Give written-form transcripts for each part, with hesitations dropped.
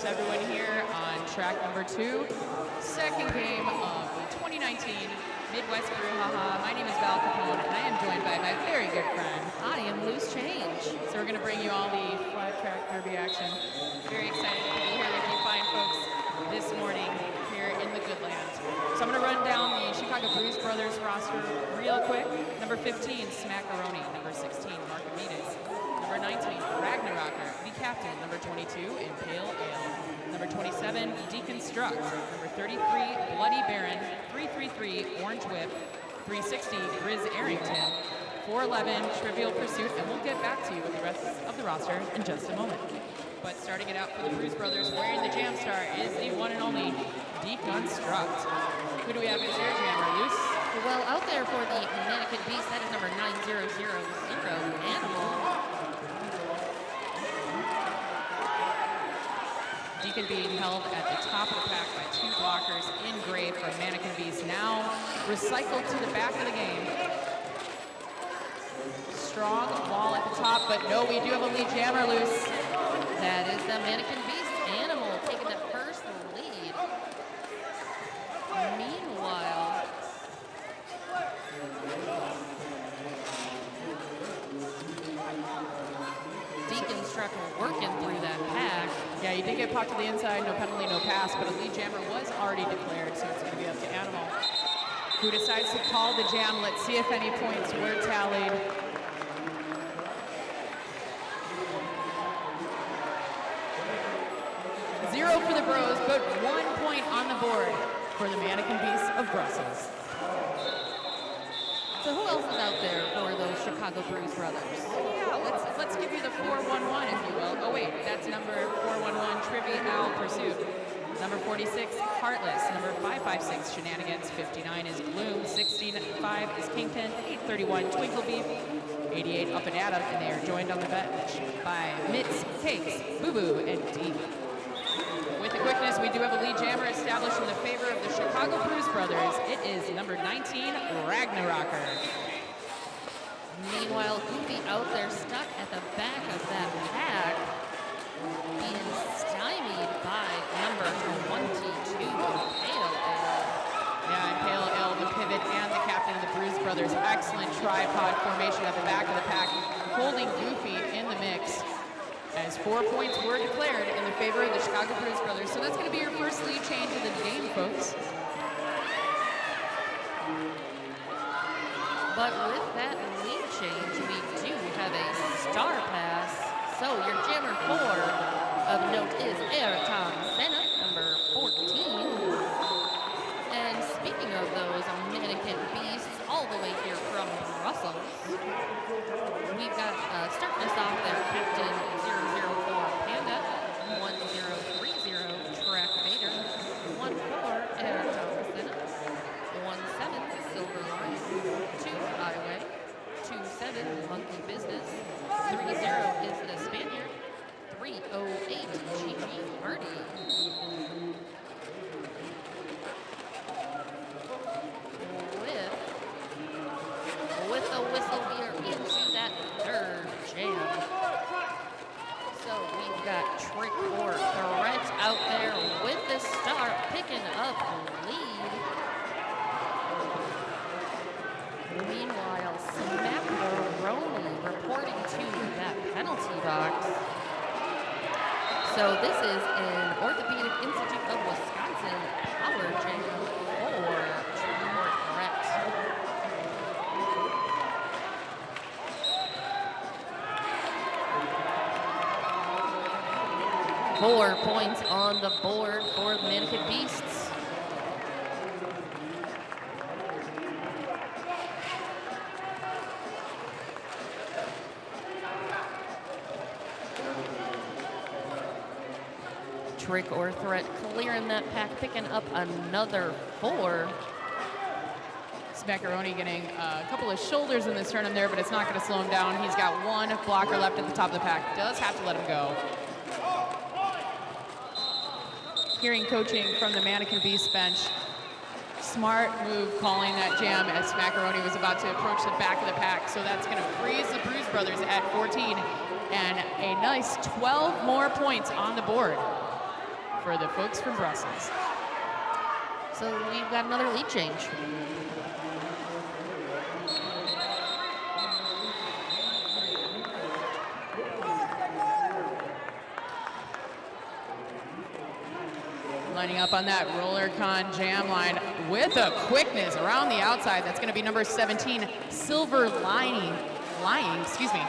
Everyone here on track number 2, second game of the 2019 Midwest BrewHaHa. My name is Val Capone, and I am joined by my very good friend. I am Loose Change. So we're going to bring you all the flat track derby action. Very excited to be here with you fine folks this morning here in the good land. So I'm going to run down the Chicago Brews Brothers roster real quick. Number 15, Smackaroni. Number 16, Mark Amides. Number 19, Ragnarocker, the captain. Number 22, Impale Ale. Number 27, Deconstruct. Number 33, Bloody Baron. 333, Orange Whip. 360, Grizz Arrington. 411, Trivial Pursuit, and we'll get back to you with the rest of the roster in just a moment. But starting it out for the Brews Brothers, wearing the Jam Star is the one and only Deconstruct. Who do we have as your jammer, Luce? Well, out there for the Mannequin Beast, that is number 9000, Animal. Deacon being held at the top of the pack by 2 blockers in gray for Mannequin Beast. Now recycled to the back of the game. Strong wall at the top, but no, we do have a lead jammer loose. That is the Mannequin Beast Animal taking the first lead. Meanwhile, Deconstruct working through that pack. Yeah, you did get popped to the inside, no penalty, no pass, but a lead jammer was already declared, so it's going to be up to Animal, who decides to call the jam. Let's see if any points were tallied. Zero for the Bros, but 1 point on the board for the Mannequin Beasts of Brussels. So who else is out there for those Chicago Brews Brothers? Yeah, let's give you the 411, if you will. Oh wait, that's number 411, Trivial Pursuit. Number 46, Heartless. Number 556, Shenanigans. 59 is Gloom. 65 is Kingpin. 831, Twinkle Beef. 88, Up and Adam, and they are joined on the bench by Mitts, Cakes, Boo Boo, and Deep. With the quickness, we do have a lead jammer established in the favor of the Chicago Brews Brothers. It is number 19, Ragnarocker. Meanwhile, Goofy out there stuck at the back of that pack, being stymied by number 22, Impale Ale. Yeah, Impale Ale, the pivot, and the captain of the Brews Brothers. Excellent tripod formation at the back of the pack, holding Goofy in the mix. As 4 points were declared in the favor of the Chicago Brews Brothers. So that's going to be your first lead change of the game, folks. But with that lead change, we do have a star pass. So your jammer 4 of note is Ayrton Senna, number 14. And speaking of those Mannequin Beasts, all the way here from Brussels, we've got starting us off there, Captain 004 Panda, 1030 Track Vader, 14 Ayrton Senna, 17 Silver Line, 2 Highway, 27 Monkey Business, 30 is the Spaniard, 308 Gigi Hardy. With the whistle, we are into that third jam. So we've got Trick or Threat out there with the star picking up lead. Meanwhile, Smackaroni reporting to that penalty box. So this is an Orthopedic Institute of Wisconsin power jam for Trick or Threat. 4 points on the board for the Mannequin Beasts. Trick or threat clearing that pack, picking up another 4. Macaroni getting a couple of shoulders in the sternum there, but it's not going to slow him down. He's got one blocker left at the top of the pack. Does have to let him go. Hearing coaching from the Mannequin Beast bench. Smart move calling that jam as Macaroni was about to approach the back of the pack. So that's going to freeze the Bruise Brothers at 14 and a nice 12 more points on the board for the folks from Brussels. So we've got another lead change. Lining up on that roller con jam line with a quickness around the outside. That's going to be number 17, Silver Lying, excuse me.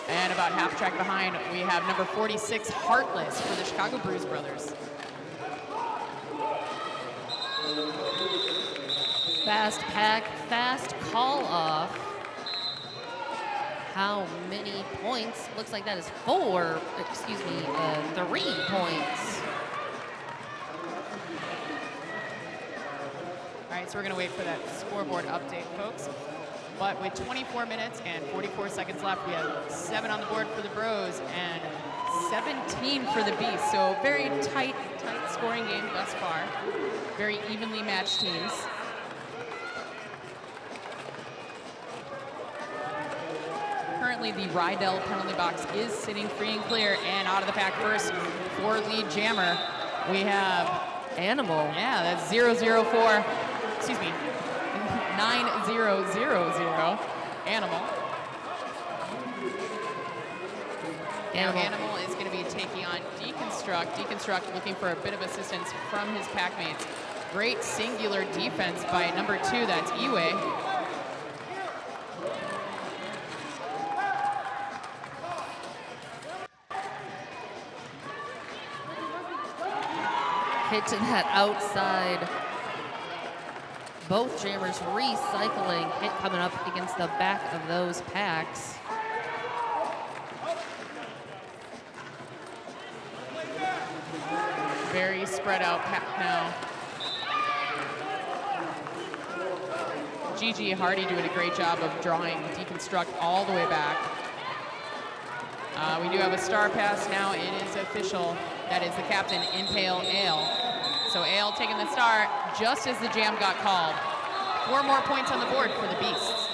And about half track behind, we have number 46, Heartless for the Chicago Bruise Brothers. Fast pack, fast call off. How many points? Looks like that is 3 points. All right, so we're going to wait for that scoreboard update, folks. But with 24 minutes and 44 seconds left, we have 7 on the board for the Bros and 17 for the Beasts. So very tight scoring game thus far. Very evenly matched teams. Currently, the Rydell penalty box is sitting free and clear, and out of the pack first for lead jammer, we have Animal. Yeah, that's 004. Excuse me, 9000 Animal. Animal is going to be taking on Deconstruct. Deconstruct looking for a bit of assistance from his pack mates. Great singular defense by number 2, that's Iwe. Hit to that outside. Both jammers recycling. Hit coming up against the back of those packs. Very spread out pack now. Gigi Hardy doing a great job of drawing Deconstruct all the way back. We do have a star pass now. It is official. That is the captain, Impale Ale. So Ale taking the star just as the jam got called. 4 more points on the board for the Beasts.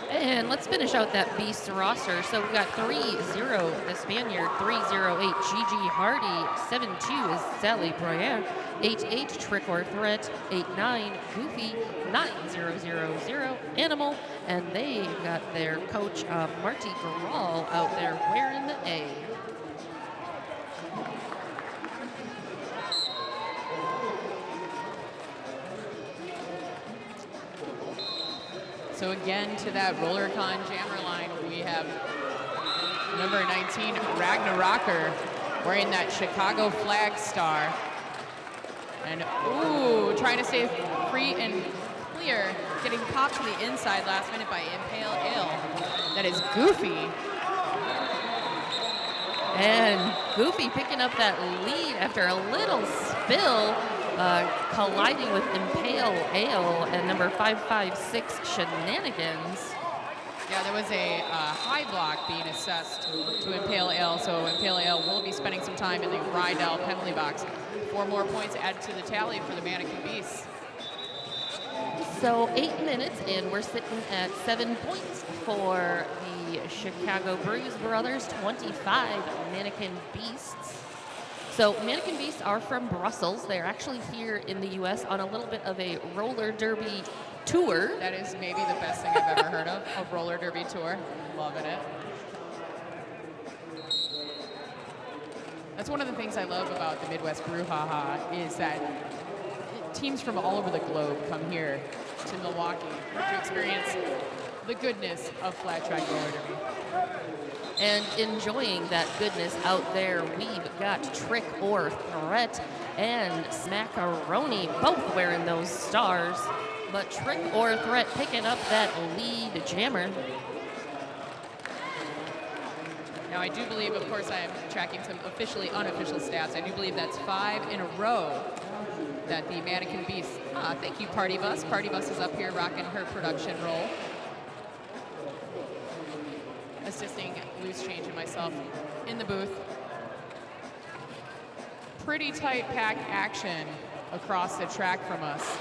And let's finish out that Beast roster. So we've got 3-0, the Spaniard, 3-0-8, Gigi Hardy, 7-2 is Sally Broyer, 8-8, Trick or Threat, 8-9, Goofy, 9-0-0-0, Animal, and they've got their coach, Marty Grawl, out there wearing the A. So again, to that RollerCon jammer line, we have number 19, Ragnarocker, wearing that Chicago flag star. And, ooh, trying to stay free and clear, getting popped to the inside last minute by Impale Ale. That is Goofy. And Goofy picking up that lead after a little spill, colliding with Impale Ale and number 556 Shenanigans. Yeah, there was a high block being assessed to Impale Ale, so Impale Ale will be spending some time in the Rydell penalty box. 4 more points added to the tally for the Mannequin Beasts. So 8 minutes, and we're sitting at 7 points for the Chicago Bruise Brothers, 25 Mannequin Beasts. So Mannequin Beasts are from Brussels. They're actually here in the U.S. on a little bit of a roller derby tour. That is maybe the best thing I've ever heard of, a roller derby tour. Loving it. That's one of the things I love about the Midwest BrewHaHa is that teams from all over the globe come here to Milwaukee to experience the goodness of flat track roller derby. And enjoying that goodness out there, we've got Trick or Threat and Smackaroni both wearing those stars. But Trick or Threat picking up that lead jammer. Now, I do believe, of course, I am tracking some officially unofficial stats. I do believe that's 5 in a row that the Mannequin Beast. Thank you, Party Bus. Party Bus is up here rocking her production role, assisting Loose Change and myself in the booth. Pretty tight pack action across the track from us.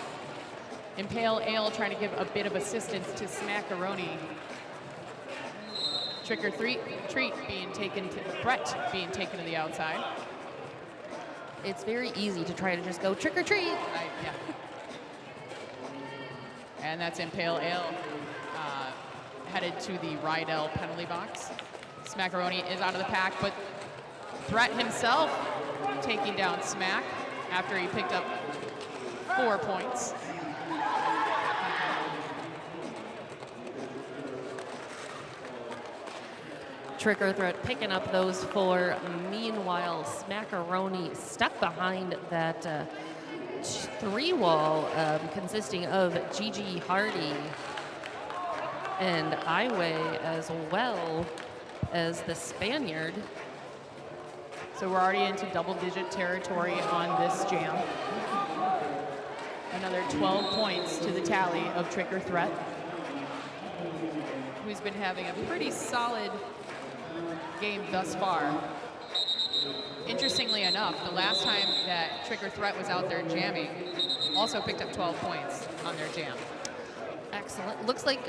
Impale Ale trying to give a bit of assistance to Smackaroni. Trick or Treat being taken to Threat being taken to the outside. It's very easy to try to just go trick or treat. Yeah. And that's Impale Ale headed to the Rydell penalty box. Smackaroni is out of the pack, but Threat himself taking down Smack after he picked up 4 points. Trick or Threat picking up those 4. Meanwhile, Smackaroni stuck behind that 3-wall consisting of Gigi Hardy and Iway, as well as the Spaniard. So we're already into double-digit territory on this jam. Another 12 points to the tally of Trick or Threat, who's been having a pretty solid game thus far. Interestingly enough, the last time that Trick or Threat was out there jamming, also picked up 12 points on their jam. Excellent. Looks like,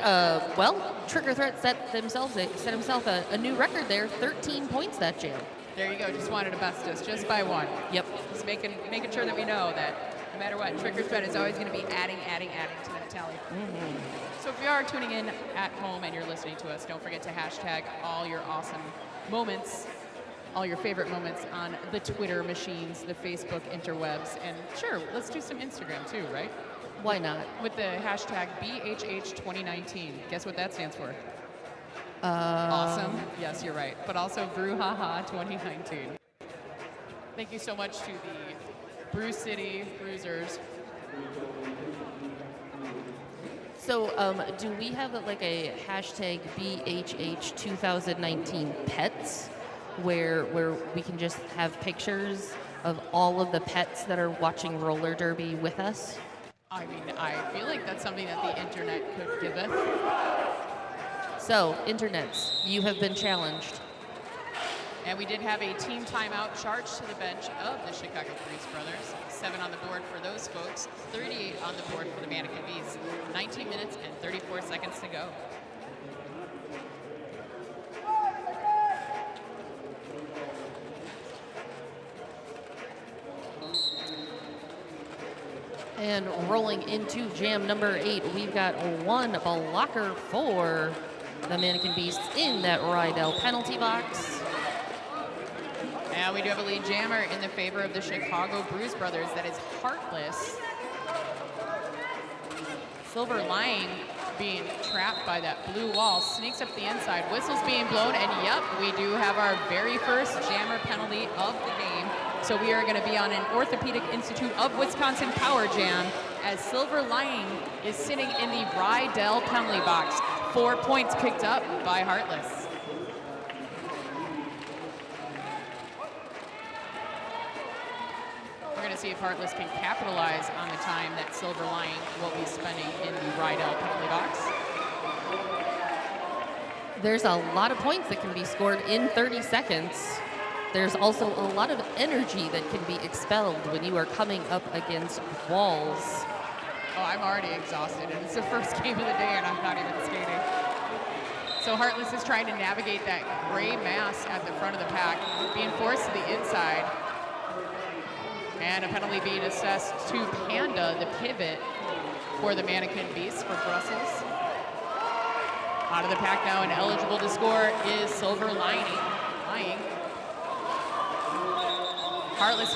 well, Trick or Threat set himself a new record there, 13 points that jam. There you go. Just wanted to best us just by 1. Yep. Just making sure that we know that no matter what, Trick or Threat is always going to be adding to that tally. So if you are tuning in at home and you're listening to us, don't forget to hashtag all your awesome moments, all your favorite moments on the Twitter machines, the Facebook interwebs, and sure, let's do some Instagram too, right? Why not? With the hashtag BHH2019. Guess what that stands for? Awesome. Yes, you're right. But also BrewHaHa 2019. Thank you so much to the Brew City Bruisers. So do we have like a hashtag BHH 2019 pets where we can just have pictures of all of the pets that are watching roller derby with us? I mean, I feel like that's something that the internet could give us. So, internets, you have been challenged. And we did have a team timeout charged to the bench of the Chicago Breeze Brothers. 7 on the board for those folks, 38 on the board for the Mannequin Beast. 19 minutes and 34 seconds to go. And rolling into jam number 8, we've got 1 blocker for the Mannequin Beasts in that Rydell penalty box. Now we do have a lead jammer in the favor of the Chicago Breeze Brothers. That is Heartless. Silver Lion being trapped by that blue wall, sneaks up the inside, whistles being blown, and yep, we do have our very first jammer penalty of the game. So we are going to be on an Orthopedic Institute of Wisconsin power jam as Silver Lion is sitting in the Rydell penalty box. 4 points picked up by Heartless. We're going to see if Heartless can capitalize on the time that Silver Lion will be spending in the Rydell penalty box. There's a lot of points that can be scored in 30 seconds. There's also a lot of energy that can be expelled when you are coming up against walls. Oh, I'm already exhausted, and it's the first game of the day, and I'm not even skating. So Heartless is trying to navigate that gray mass at the front of the pack, being forced to the inside. And a penalty being assessed to Panda, the pivot for the Mannequin Beast for Brussels. Out of the pack now and eligible to score is Silver Lion. Heartless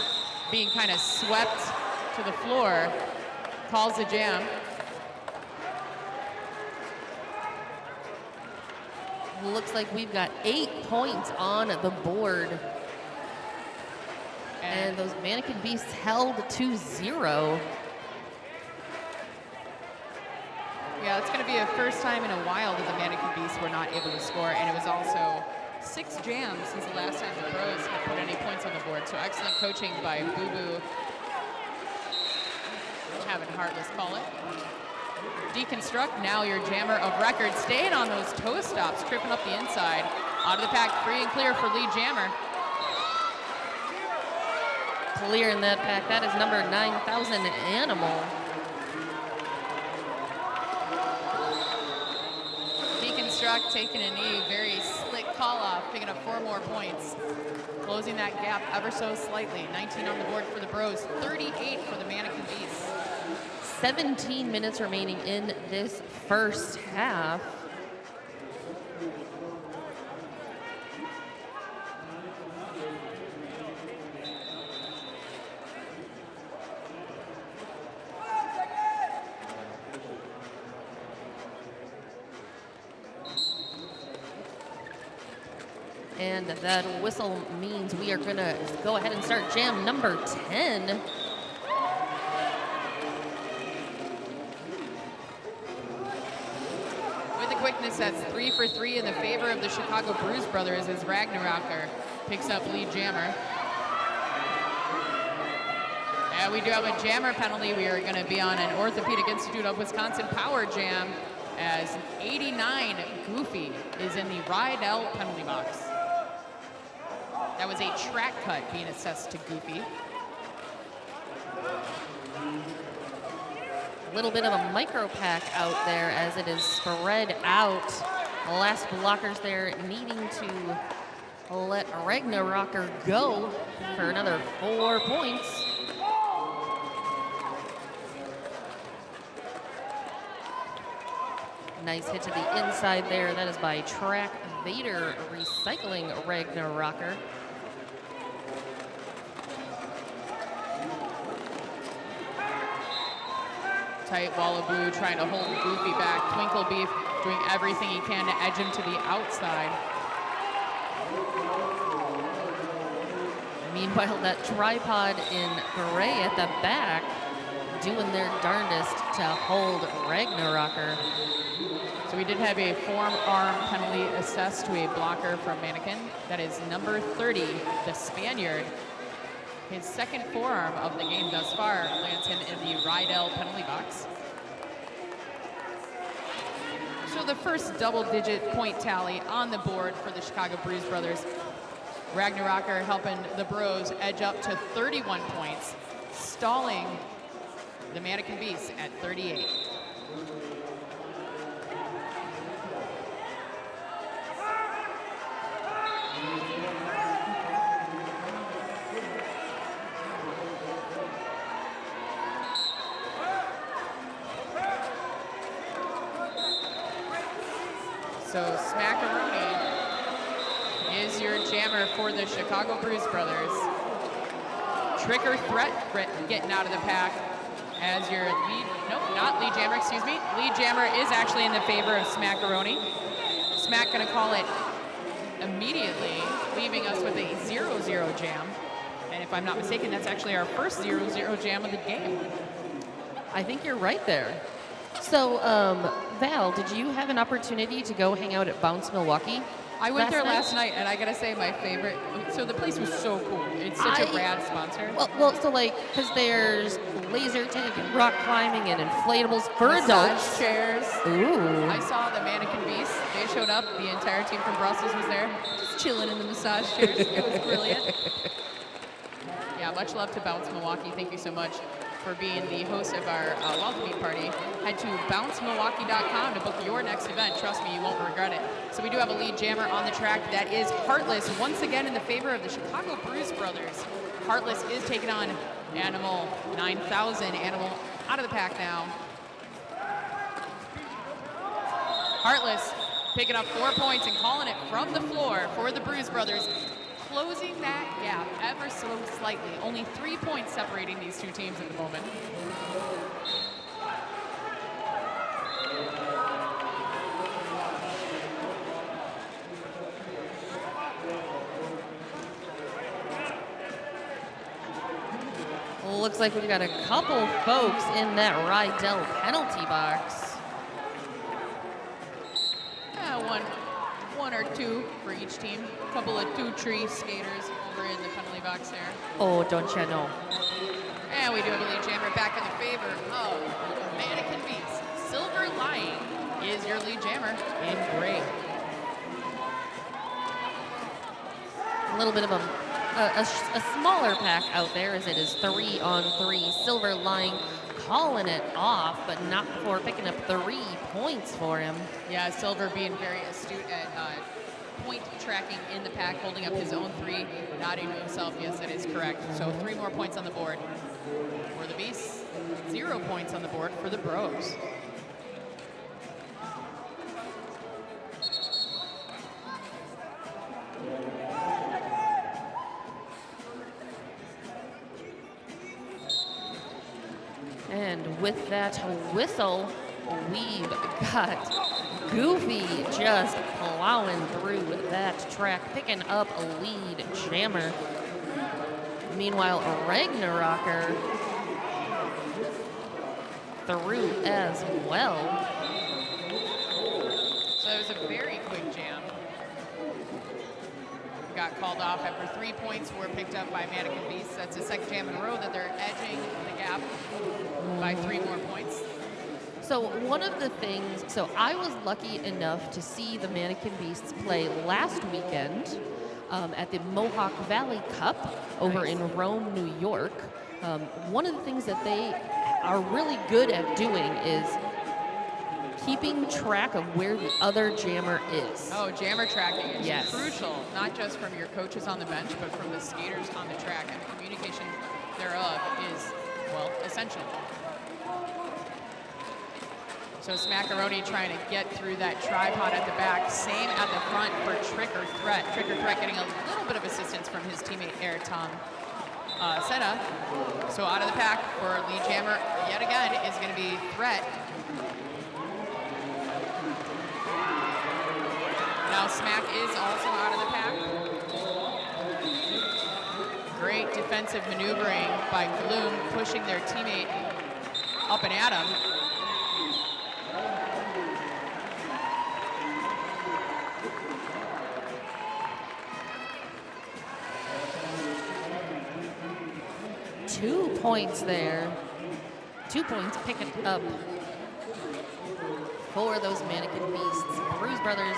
being kind of swept to the floor, calls the jam. Looks like we've got 8 points on the board. And those Mannequin Beasts held to 0. Yeah, it's going to be a first time in a while that the Mannequin Beasts were not able to score, and it was also 6 jams since the last time the Bros had put any points on the board. So excellent coaching by Boo Boo. Having Heartless call it. Deconstruct, now your jammer of record, staying on those toe stops, tripping up the inside. Out of the pack, free and clear for lead jammer. Clear in that pack, that is number 9,000 Animal. Deconstruct taking a knee, very slick call off, picking up 4 more points. Closing that gap ever so slightly. 19 on the board for the Bros, 38 for the Mannequin Beasts. 17 minutes remaining in this first half. And that whistle means we are going to go ahead and start jam number 10. Quickness, that's 3 for 3 in the favor of the Chicago Brews brothers as Ragnarocker picks up lead jammer. And we do have a jammer penalty. We are going to be on an Orthopedic Institute of Wisconsin power jam as 89 Goofy is in the Rydell penalty box. That was a track cut being assessed to Goofy. A little bit of a micro pack out there as it is spread out. The last blockers there needing to let Ragnarocker go for another 4 points. Nice hit to the inside there. That is by Track Vader recycling Ragnarocker. Tight Wallaboo trying to hold Goofy back. Twinkle Beef doing everything he can to edge him to the outside. Meanwhile, that tripod in gray at the back doing their darndest to hold Ragnarocker. So we did have a forearm penalty assessed to a blocker from Mannequin. That is number 30, the Spaniard. His second forearm of the game thus far lands him in the Rydell penalty box. So the first double-digit point tally on the board for the Chicago Brews brothers. Ragnarocker helping the Bros edge up to 31 points, stalling the Mannequin Beasts at 38. So Smackaroni is your jammer for the Chicago Brews brothers. Trick or Threat getting out of the pack as your lead, nope, not lead jammer, excuse me. Lead jammer is actually in the favor of Smackaroni. Smack gonna call it immediately, leaving us with a 0-0 jam. And if I'm not mistaken, that's actually our first 0-0 jam of the game. I think you're right there. So, Val, did you have an opportunity to go hang out at Bounce Milwaukee? I went there last night, and I gotta say my favorite, so the place was so cool. It's such a rad sponsor. Well, so like, because there's laser tag and rock climbing and inflatables for Massage adults. chairs. Ooh. I saw the Mannequin Beasts. They showed up. The entire team from Brussels was there, just chilling in the massage chairs. It was brilliant. Yeah, much love to Bounce Milwaukee. Thank you so much for being the host of our welcoming party. Head to bouncemilwaukee.com to book your next event. Trust me, you won't regret it. So we do have a lead jammer on the track. That is Heartless, once again in the favor of the Chicago Brews brothers. Heartless is taking on Animal 9000. Animal out of the pack now. Heartless picking up 4 points and calling it from the floor for the Brews brothers. Closing that gap ever so slightly. Only 3 points separating these two teams at the moment. looks like we've got a couple folks in that Rydell penalty box. One or two for each team. A couple of two-tree skaters over in the penalty box there. Oh, don't you know? And we do have a lead jammer back in the favor of Mannequin Beast. Silver Lion is your lead jammer in gray. A little bit of a smaller pack out there, as it is 3-on-3. Silver Lion calling it off, but not before picking up 3 points for him. Yeah, Silver being very astute at point tracking in the pack, holding up his own 3, nodding to himself, yes, that is correct. So 3 more points on the board for the Beasts, 0 points on the board for the Bros. And with that whistle, we've got Goofy just plowing through with that track, picking up a lead jammer. Meanwhile, Ragnarocker through as well. So it was a very quick jam. Got called off after 3 points were picked up by Mannequin Beasts. That's the second jam in a row that they're edging the gap by 3 more points. So one of the things, so I was lucky enough to see the Mannequin Beasts play last weekend at the Mohawk Valley Cup over in Rome, New York. One of the things that they are really good at doing is keeping track of where the other jammer is. Oh, jammer tracking is Yes. crucial, not just from your coaches on the bench, but from the skaters on the track. And the communication thereof is, well, essential. So Smackaroni trying to get through that tripod at the back. Same at the front for Trick or Threat. Trick or Threat getting a little bit of assistance from his teammate Eric Tom Senna. So out of the pack for lead jammer yet again is going to be Threat. Now Smack is also out of the pack. Great defensive maneuvering by Gloom, pushing their teammate up and at him. Two points there. 2 points picking up for those Mannequin Beasts. Bruise Brothers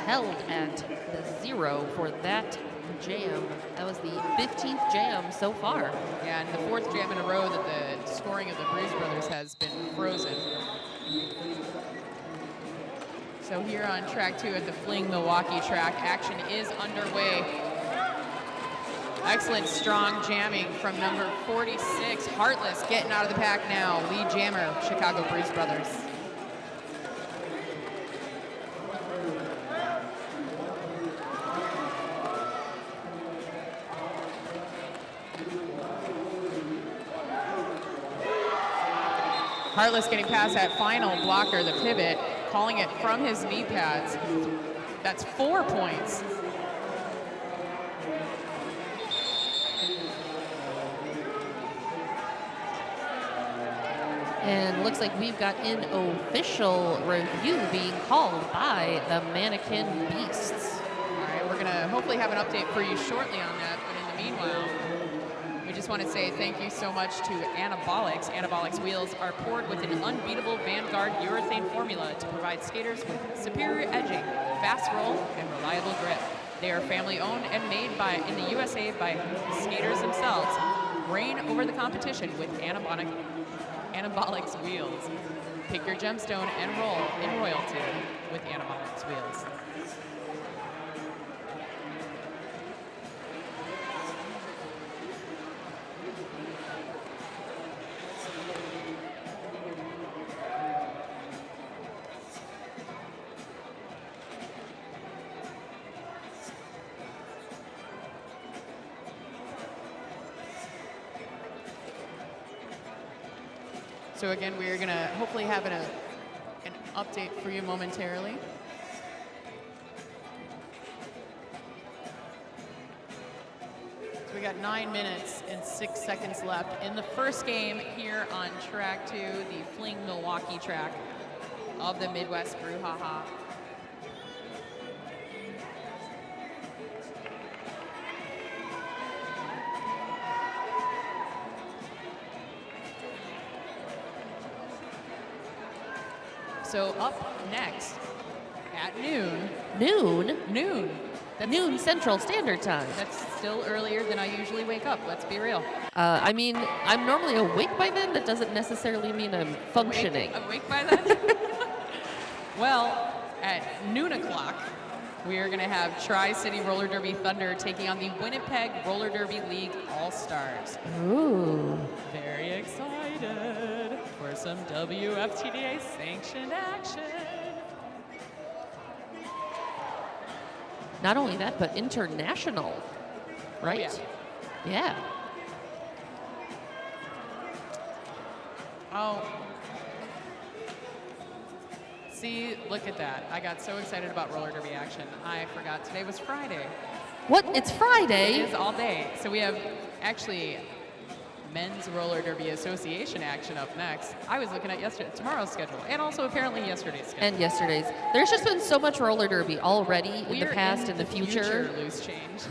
held at the 0 for that jam. That was the 15th jam so far. Yeah, and the 4th jam in a row that the scoring of the Bruise Brothers has been frozen. So here on track 2 at the Fling Milwaukee track, action is underway. Excellent strong jamming from number 46, Heartless, getting out of the pack now. Lead jammer, Chicago Bruise Brothers. Heartless getting past that final blocker, the pivot, calling it from his knee pads. That's 4 points. And looks like we've got an official review being called by the Mannequin Beasts. All right, we're gonna hopefully have an update for you shortly on that, but in the meanwhile, we just want to say thank you so much to Anabolics. Anabolics wheels are poured with an unbeatable Vanguard urethane formula to provide skaters with superior edging, fast roll, and reliable grip. They are family owned and made in the USA by skaters themselves. Reign over the competition with Anabolics wheels. Pick your gemstone and roll in royalty with Anabolics wheels. So again, we are going to hopefully have an update for you momentarily. So we got 9 minutes and 6 seconds left in the first game here on track 2, the Fling Milwaukee track of the Midwest BrewHaHa. So up next at noon. Noon? Noon. That's noon Central Standard Time. That's still earlier than I usually wake up, let's be real. I mean, I'm normally awake by then. That doesn't necessarily mean I'm functioning. Awake by then? Well, at noon o'clock, we are going to have Tri-City Roller Derby Thunder taking on the Winnipeg Roller Derby League All-Stars. Ooh. Very excited for some WFTDA sanctioned action. Not only that, but international, right? Oh, yeah. Oh. See, look at that. I got so excited about roller derby action. I forgot today was Friday. What? It's Friday? It is all day. So we have actually Men's Roller Derby Association action up next. I was looking at tomorrow's schedule and also apparently yesterday's schedule. And yesterday's. There's just been so much roller derby already in the past and the future. Loose change.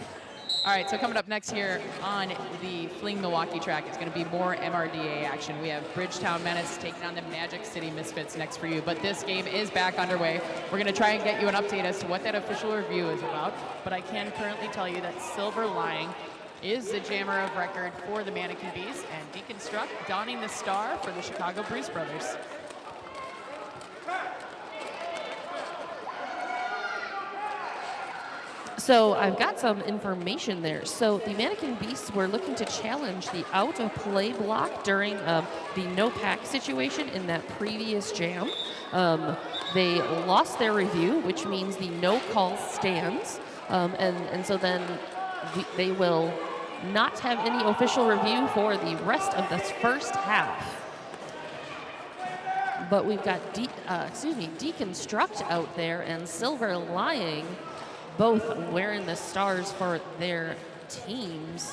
All right, so coming up next here on the Fling Milwaukee track, it's going to be more MRDA action. We have Bridgetown Menace taking on the Magic City Misfits next for you. But this game is back underway. We're going to try and get you an update as to what that official review is about. But I can currently tell you that Silver Lying is the jammer of record for the Mannequin Beast, and Deconstruct donning the star for the Chicago Bruce Brothers. So I've got some information there. So the Mannequin Beasts were looking to challenge the out-of-play block during the no-pack situation in that previous jam. They lost their review, which means the no call stands. And so then they will not have any official review for the rest of this first half. But we've got Deconstruct out there and Silver Lying, both wearing the stars for their teams.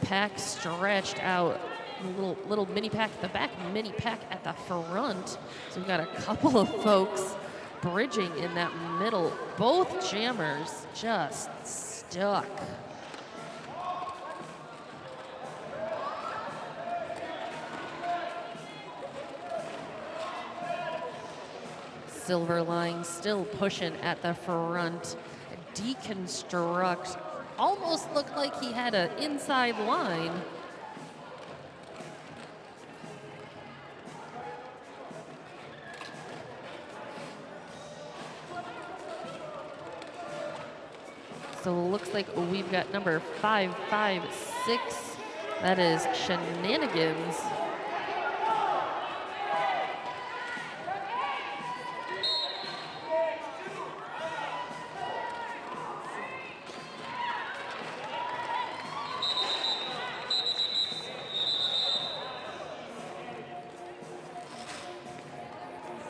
Pack stretched out, little mini pack at the back, mini pack at the front. So we've got a couple of folks bridging in that middle. Both jammers just stuck. Silver Lying still pushing at the front. Deconstruct almost looked like he had an inside line. So it looks like we've got number 556. That is Shenanigans.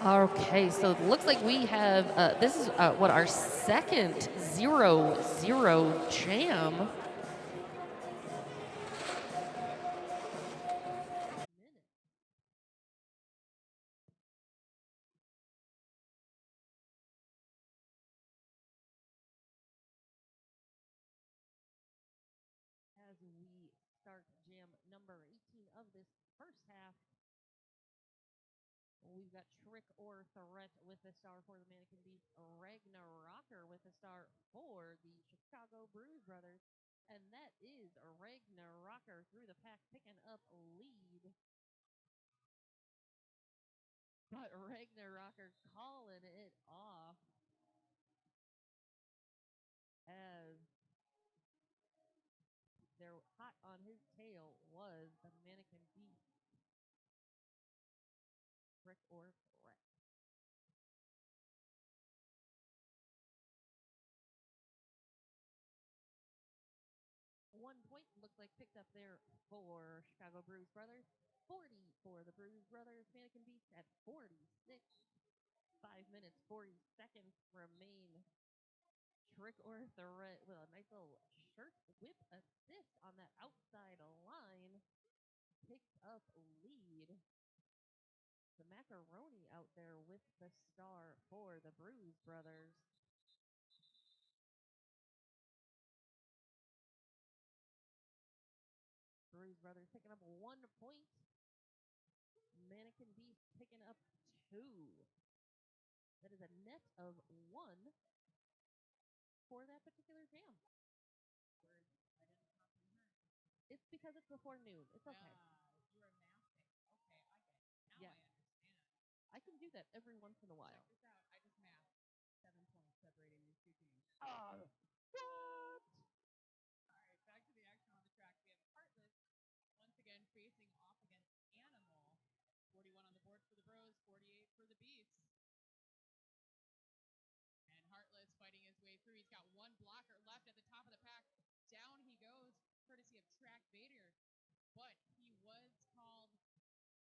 Okay, so it looks like we have, this is what, our second 0-0 jam. As we start jam number 18 of this first half. We've got Trick or Threat with the star for the Mannequin Beast, Ragnarocker with the star for the Chicago Bruce Brothers. And that is Ragnarocker through the pack picking up lead. But Ragnarocker calling it off as they're hot on his tail was the Mannequin Beast. Trick or Threat. 1 point looks like picked up there for Chicago Bruce Brothers. 40 for the Bruce Brothers. Mannequin Beast at 46. 5 minutes, 40 seconds remain. Trick or Threat with a nice little shirt whip assist picks up lead. The macaroni out there with the star for the Brews brothers. Brews brothers picking up 1 point. Mannequin Beast picking up 2. That is a net of 1 for that particular jam. Words I didn't comprehend. It's because it's before noon. It's okay. You were mathing. Okay, I get it. Now Yeah. I understand. I can do that every once in a while. Check this out. I just mathed 7 points separating these two teams. What? All right, back to the action on the track. We have Heartless once again facing off against Animal. 41 on the board for the Bros, 48 for the Beasts. And Heartless fighting his way through. He's got 1 blocker left at the top of the pack. Down he goes, courtesy of Track Vader. But he was called.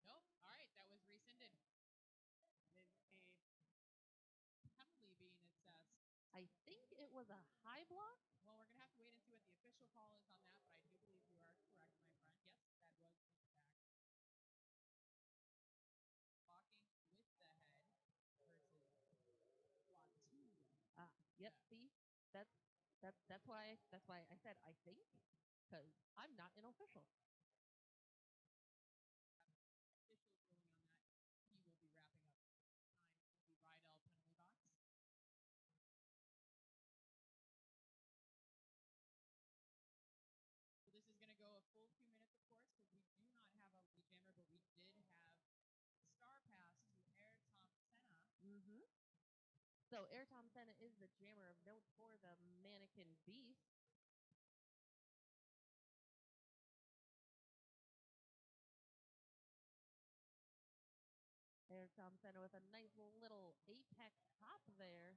Nope. All right, that was rescinded. It is a penalty being assessed. I think it was a high block. Well, we're going to have to wait and see what the official call is on that, but I do believe you are correct, my friend. Yes, that was in fact blocking with the head versus block 2. Yep. Yeah. See, that's why I said I think, because I'm not an official. Official ruling on that. He will be wrapping up time in the Rydell penalty box. So this is going to go a full 2 minutes, of course, because we do not have a lead jammer, but we did have Star Pass to Air Tom Senna. So Air Tom Senna is the jammer of note for the Mannequin Beast. Air Tom Senna with a nice little apex hop there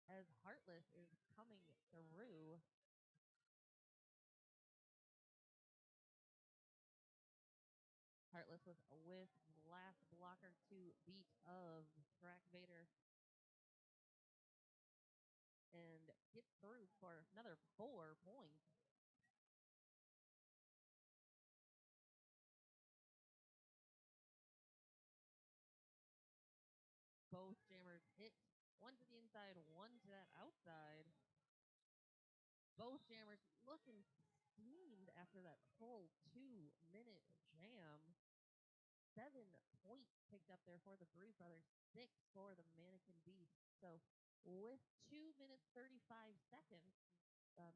as Heartless is coming through. Heartless with last blocker to beat of Track Vader. And gets through for another 4 points. Both jammers hit. 1 to the inside, 1 to that outside. Both jammers looking steamed after that full 2-minute jam. 7 points picked up there for the Brews brothers, 6 for the Mannequin Beast. So with 2 minutes 35 seconds,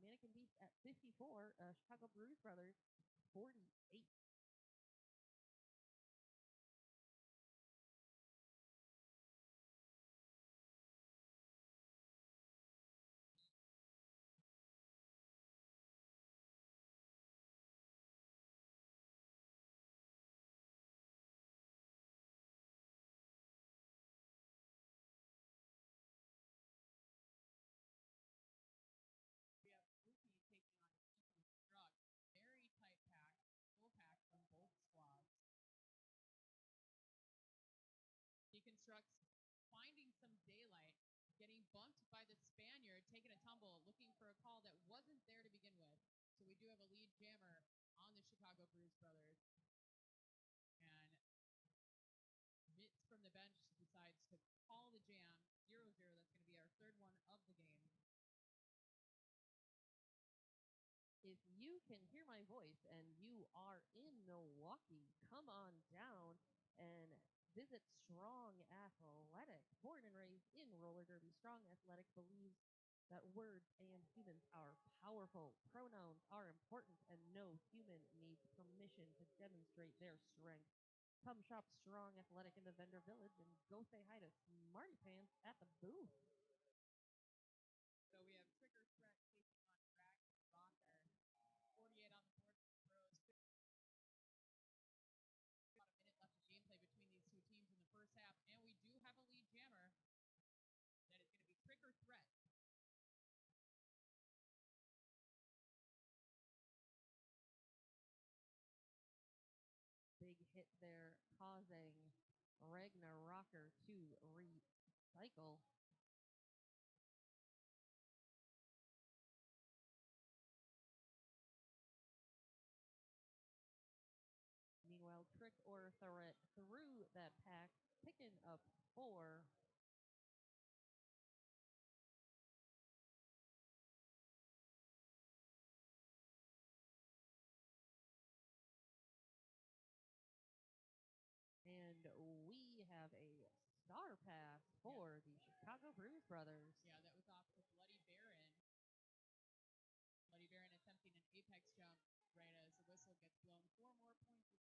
Mannequin Beast at 54, Chicago Brews brothers 48. We have Spooky taking on Deconstruct. Very tight pack, full pack from both squads. Deconstruct's finding some daylight, getting bumped by the Spaniard, taking a tumble, looking for a call that wasn't there to begin with. So we do have a lead jammer on the Chicago Brews brothers. And Mitz from the bench decides to call the jam 0-0. That's going to be our 3rd one of the game. If you can hear my voice and you are in Milwaukee, come on down and visit Strong Athletic. Born and raised in roller derby, Strong Athletic believes that words and humans are powerful, pronouns are important, and no human needs permission to demonstrate their strength. Come shop Strong Athletic in the vendor village and go say hi to Smarty Pants at the booth. So we have Trigger Threat taking on Drag Rocker. 48 on the board for the Bros. About a minute left of gameplay between these two teams in the first half, and we do have a lead jammer. That is going to be Trigger Threat. Big hit there, causing Rocker to recycle. that pack, picking up 4. And we have a star pass for the Chicago Brews Brothers. Yeah, that was off the Bloody Baron. Bloody Baron attempting an apex jump right as the whistle gets blown. 4 more points